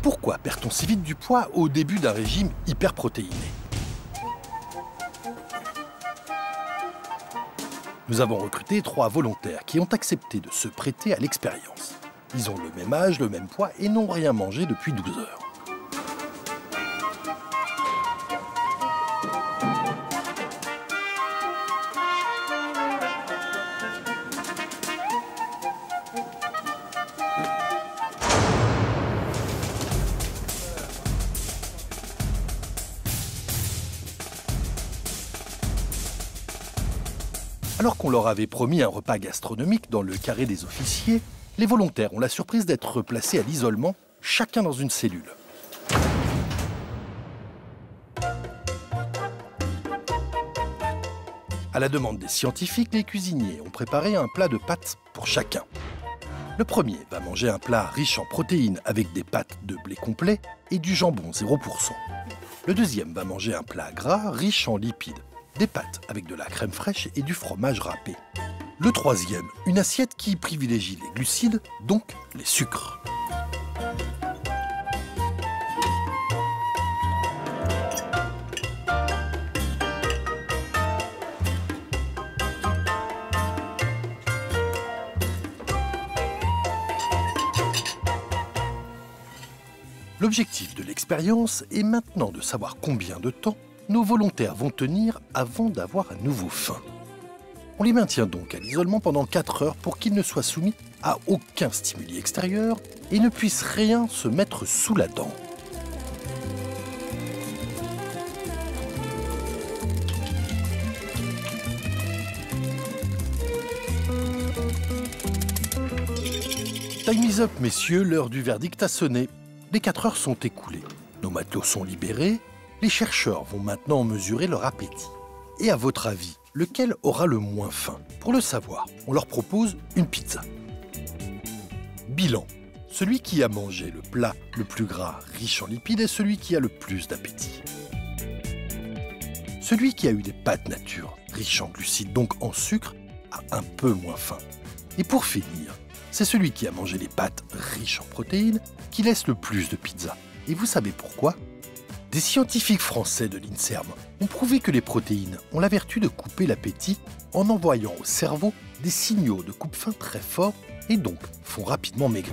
Pourquoi perd-on si vite du poids au début d'un régime hyperprotéiné? Nous avons recruté 3 volontaires qui ont accepté de se prêter à l'expérience. Ils ont le même âge, le même poids et n'ont rien mangé depuis 12 heures. Alors qu'on leur avait promis un repas gastronomique dans le carré des officiers, les volontaires ont la surprise d'être placés à l'isolement, chacun dans une cellule. À la demande des scientifiques, les cuisiniers ont préparé un plat de pâtes pour chacun. Le premier va manger un plat riche en protéines avec des pâtes de blé complet et du jambon 0%. Le deuxième va manger un plat gras riche en lipides, des pâtes avec de la crème fraîche et du fromage râpé. Le troisième, une assiette qui privilégie les glucides, donc les sucres. L'objectif de l'expérience est maintenant de savoir combien de temps nos volontaires vont tenir avant d'avoir à nouveau faim. On les maintient donc à l'isolement pendant 4 heures pour qu'ils ne soient soumis à aucun stimuli extérieur et ne puissent rien se mettre sous la dent. Time is up, messieurs, l'heure du verdict a sonné. Les 4 heures sont écoulées. Nos matelots sont libérés. Les chercheurs vont maintenant mesurer leur appétit. Et à votre avis, lequel aura le moins faim? Pour le savoir, on leur propose une pizza. Bilan. Celui qui a mangé le plat le plus gras, riche en lipides, est celui qui a le plus d'appétit. Celui qui a eu des pâtes nature, riches en glucides, donc en sucre, a un peu moins faim. Et pour finir, c'est celui qui a mangé les pâtes riches en protéines qui laisse le plus de pizza. Et vous savez pourquoi? Des scientifiques français de l'INSERM ont prouvé que les protéines ont la vertu de couper l'appétit en envoyant au cerveau des signaux de coupe-faim très forts et donc font rapidement maigrir.